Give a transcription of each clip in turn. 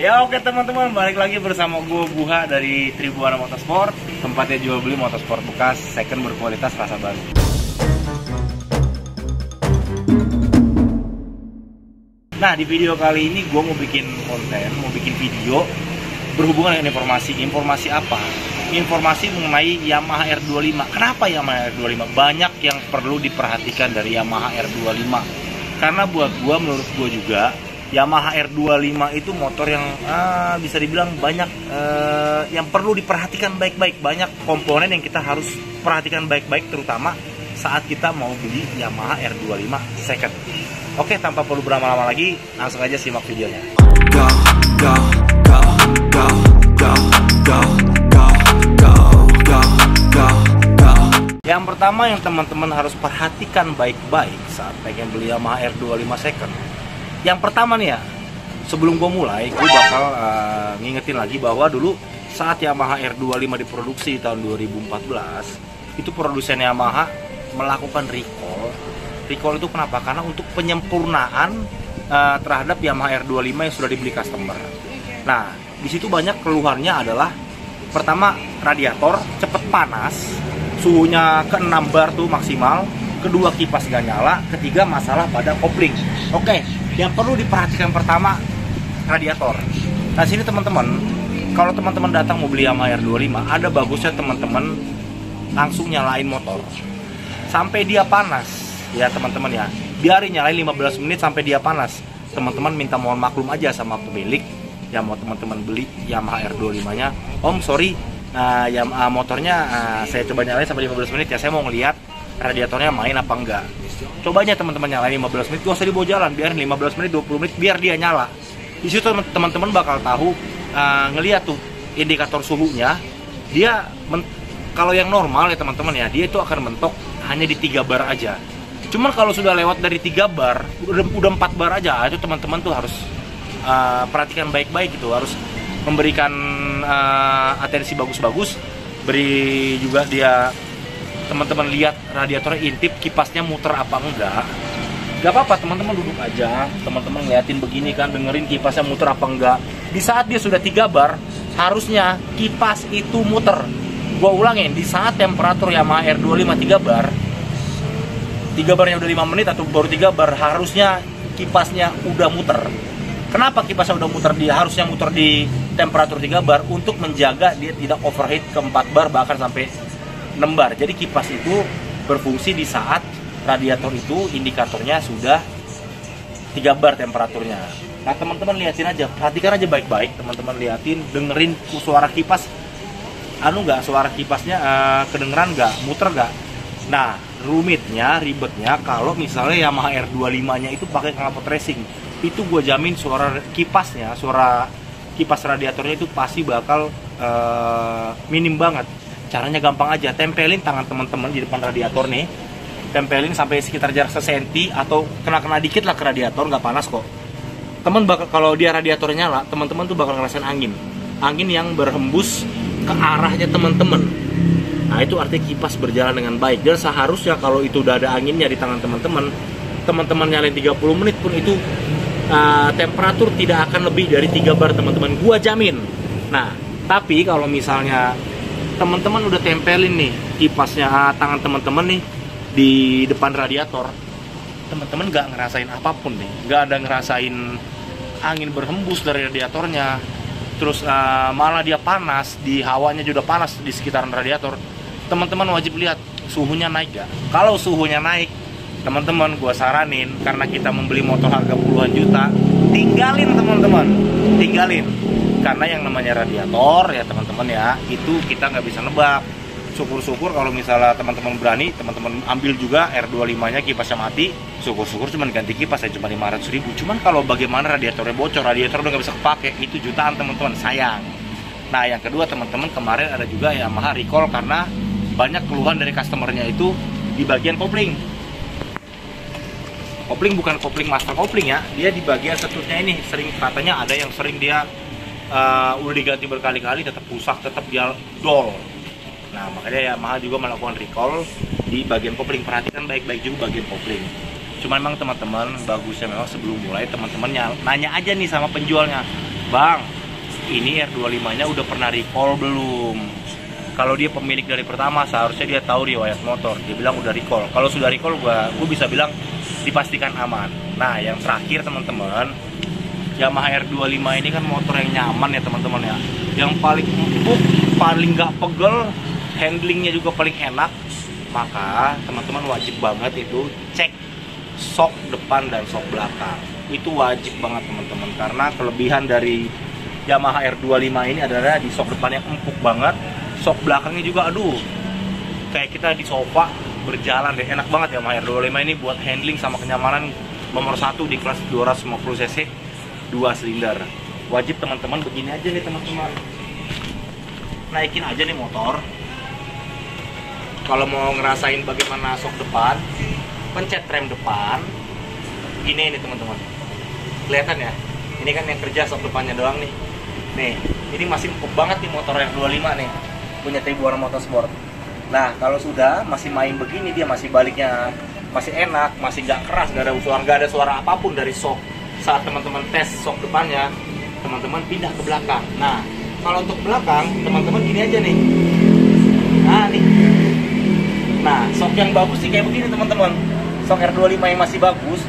Ya oke teman-teman, balik lagi bersama gue Buha dari Tribuana Motorsport. Tempatnya jual beli motorsport bekas, second berkualitas, rasa baru. Nah di video kali ini gue mau bikin konten, mau bikin video berhubungan dengan informasi. Informasi apa? Informasi mengenai Yamaha R25. Kenapa Yamaha R25? Banyak yang perlu diperhatikan dari Yamaha R25. Karena buat gue, menurut gue juga Yamaha R25 itu motor yang bisa dibilang banyak yang perlu diperhatikan baik-baik. Banyak komponen yang kita harus perhatikan baik-baik, terutama saat kita mau beli Yamaha R25 second. Oke, tanpa perlu berlama-lama lagi, langsung aja simak videonya. Go, go, go, go, go, go, go, go, go, go, go. Yang pertama yang teman-teman harus perhatikan baik-baik saat pengen beli Yamaha R25 second. Yang pertama nih ya, sebelum gue mulai, gue bakal ngingetin lagi bahwa dulu saat Yamaha R25 diproduksi di tahun 2014, itu produsen Yamaha melakukan recall. Recall itu kenapa? Karena untuk penyempurnaan terhadap Yamaha R25 yang sudah dibeli customer. Nah, di situ banyak keluhannya adalah pertama radiator cepet panas, suhunya ke 6 bar tuh maksimal. Kedua, kipas gak nyala. Ketiga, masalah pada kopling. Oke, yang perlu diperhatikan pertama radiator. Nah sini teman-teman, kalau teman-teman datang mau beli Yamaha R25, ada bagusnya teman-teman langsung nyalain motor sampai dia panas ya teman-teman ya. Biarin nyalain 15 menit sampai dia panas. Teman-teman minta mohon maklum aja sama pemilik yang mau teman-teman beli Yamaha R25 nya. Om sorry, motornya saya coba nyalain sampai 15 menit ya, saya mau ngeliat radiatornya main apa enggak. Cobanya teman-teman nyalain 15 menit, gak usah dibawa jalan, biarin 15 menit, 20 menit, biar dia nyala. Di situ teman-teman bakal tahu, ngelihat tuh indikator suhunya. Dia kalau yang normal ya teman-teman ya, dia itu akan mentok hanya di 3 bar aja. Cuman kalau sudah lewat dari 3 bar, udah 4 bar aja, itu teman-teman tuh harus perhatikan baik-baik gitu, harus memberikan atensi bagus-bagus. Beri juga dia, teman-teman lihat radiatornya intip, kipasnya muter apa enggak. Gak apa-apa, teman-teman duduk aja, teman-teman ngeliatin begini kan, dengerin kipasnya muter apa enggak. Di saat dia sudah 3 bar, harusnya kipas itu muter. Gua ulangin, di saat temperatur Yamaha R25 3 bar, 3 barnya udah 5 menit atau baru 3 bar, harusnya kipasnya udah muter. Kenapa kipasnya udah muter? Dia harusnya muter di temperatur 3 bar untuk menjaga dia tidak overheat ke 4 bar bahkan sampai 6 bar. Jadi kipas itu berfungsi di saat radiator itu indikatornya sudah 3 bar temperaturnya. Nah teman-teman liatin aja, perhatikan aja baik-baik, teman-teman liatin, dengerin suara kipas, suara kipasnya kedengeran nggak, muter nggak. Nah ribetnya kalau misalnya Yamaha R25 nya itu pakai knalpot racing, itu gue jamin suara kipasnya, suara kipas radiatornya itu pasti bakal minim banget. Caranya gampang aja, tempelin tangan teman-teman di depan radiator nih, tempelin sampai sekitar jarak sesenti atau kena dikit lah ke radiator, nggak panas kok. Kalau dia radiatornya nyala, teman-teman tuh bakal ngerasain angin yang berhembus ke arahnya teman-teman. Nah itu artinya kipas berjalan dengan baik. Dan seharusnya kalau itu udah ada anginnya di tangan teman-teman nyalain 30 menit pun itu temperatur tidak akan lebih dari 3 bar teman-teman, gua jamin. Nah tapi kalau misalnya teman-teman udah tempelin nih kipasnya tangan teman-teman nih di depan radiator, teman-teman nggak ngerasain apapun nih, nggak ada ngerasain angin berhembus dari radiatornya, terus malah dia panas, di hawanya juga panas di sekitaran radiator. Teman-teman wajib lihat suhunya naik gak. Kalau suhunya naik, teman-teman gua saranin, karena kita membeli motor harga puluhan juta, tinggalin teman-teman, tinggalin. Karena yang namanya radiator ya teman-teman ya, itu kita nggak bisa nebak. Syukur-syukur kalau misalnya teman-teman berani, teman-teman ambil juga R25 nya kipasnya mati, syukur-syukur cuman ganti kipas saya cuma 500.000. Cuman kalau bagaimana radiatornya bocor, radiator udah nggak bisa kepake, itu jutaan teman-teman, sayang. Nah yang kedua teman-teman, kemarin ada juga Yamaha recall karena banyak keluhan dari customernya itu di bagian kopling. Kopling bukan kopling master kopling ya, dia di bagian setutnya ini sering, katanya ada yang sering dia udah diganti berkali-kali tetap rusak, tetap dia dol. Nah makanya Yamaha juga melakukan recall di bagian kopling. Perhatikan baik-baik juga bagian kopling. Cuman memang teman-teman bagusnya memang sebelum mulai teman-teman nanya aja nih sama penjualnya, Bang, ini R25 nya udah pernah recall belum? Kalau dia pemilik dari pertama, seharusnya dia tahu riwayat motor. Dia bilang udah recall. Kalau sudah recall, gue bisa bilang dipastikan aman. Nah, yang terakhir teman-teman, Yamaha R25 ini kan motor yang nyaman ya teman-teman ya. Yang paling empuk, paling gak pegel, handlingnya juga paling enak. Maka teman-teman wajib banget itu cek sok depan dan sok belakang. Itu wajib banget teman-teman, karena kelebihan dari Yamaha R25 ini adalah di sok depannya empuk banget, sok belakangnya juga aduh kayak kita di sofa berjalan deh, enak banget. Yamaha R25 ini buat handling sama kenyamanan nomor 1 di kelas 250 cc 2 silinder. Wajib teman-teman begini aja nih teman-teman, naikin aja nih motor. Kalau mau ngerasain bagaimana sok depan, pencet rem depan. Ini teman-teman, kelihatan ya, ini kan yang kerja sok depannya doang nih. Nih, ini masih empuk banget nih motor R25 nih, punya Tribhuwana Motorsport. Nah, kalau sudah masih main begini, dia masih baliknya masih enak, masih gak keras, gak ada suara apapun dari sok. Saat teman-teman tes sok depannya, teman-teman pindah ke belakang. Nah, kalau untuk belakang, teman-teman gini aja nih. Nah, nih. Nah, sok yang bagus sih kayak begini teman-teman. Sok R25 yang masih bagus,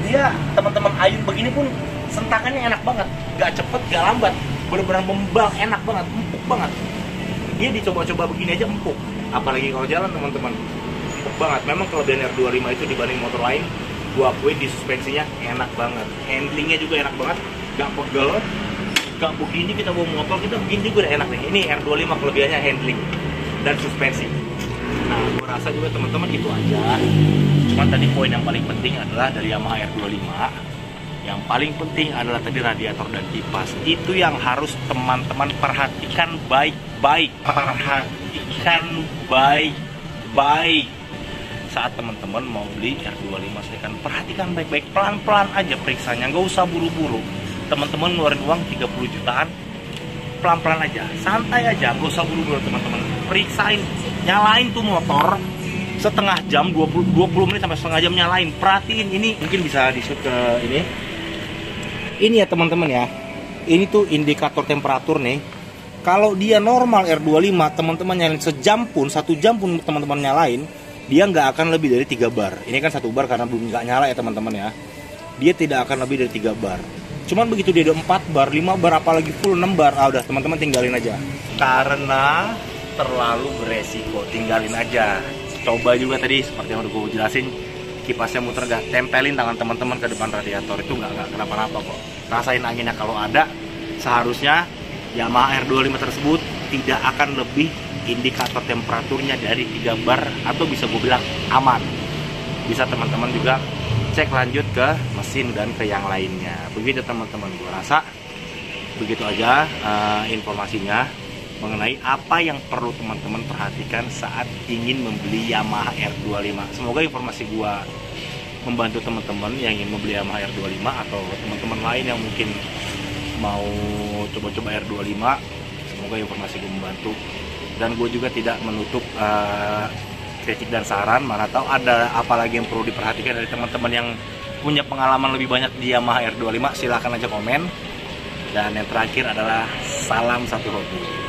dia teman-teman ayun begini pun sentakannya enak banget, gak cepet, gak lambat, bener-bener membang, enak banget, empuk banget. Dia dicoba-coba begini aja empuk, apalagi kalau jalan teman-teman, empuk banget. Memang kelebihan R25 itu dibanding motor lain, gua akuin di suspensinya enak banget, handlingnya juga enak banget, gak pegel, gak begini kita bawa motor, kita begini juga udah enak nih. Ini R25 kelebihannya handling dan suspensi. Nah, gue rasa juga teman-teman itu aja. Cuman tadi poin yang paling penting adalah dari Yamaha R25, yang paling penting adalah tadi radiator dan kipas. Itu yang harus teman-teman perhatikan baik-baik. Perhatikan baik-baik saat teman-teman mau beli R25 second. Perhatikan baik-baik, pelan-pelan aja periksanya, nggak usah buru-buru. Teman-teman ngeluarin uang 30 jutaan, pelan-pelan aja, santai aja, nggak usah buru-buru teman-teman. Periksain, nyalain tuh motor setengah jam, 20 menit sampai setengah jam nyalain. Perhatiin, ini mungkin bisa di-shoot ke ini ya teman-teman ya. Ini tuh indikator temperatur nih. Kalau dia normal R25, teman-teman nyalain sejam pun, 1 jam pun teman-teman nyalain, dia nggak akan lebih dari 3 bar. Ini kan 1 bar karena belum nggak nyala ya teman-teman ya. Dia tidak akan lebih dari 3 bar. Cuman begitu dia udah 4 bar, 5 bar, apalagi full 6 bar, udah teman-teman tinggalin aja. Karena terlalu beresiko, tinggalin aja. Coba juga tadi seperti yang udah gue jelasin, kipasnya muter gak, tempelin tangan teman-teman ke depan radiator, itu nggak kenapa-napa kok. Rasain anginnya kalau ada. Seharusnya Yamaha R25 tersebut tidak akan lebih indikator temperaturnya dari 3 bar, atau bisa gue bilang aman. Bisa teman-teman juga cek lanjut ke mesin dan ke yang lainnya. Begitu teman-teman, gue rasa begitu aja informasinya mengenai apa yang perlu teman-teman perhatikan saat ingin membeli Yamaha R25. Semoga informasi gua membantu teman-teman yang ingin membeli Yamaha R25, atau teman-teman lain yang mungkin mau coba-coba R25. Semoga informasi gua membantu, dan gue juga tidak menutup kritik dan saran. Mana tahu ada apa lagi yang perlu diperhatikan dari teman-teman yang punya pengalaman lebih banyak di Yamaha R25. Silahkan aja komen. Dan yang terakhir adalah salam satu hobi.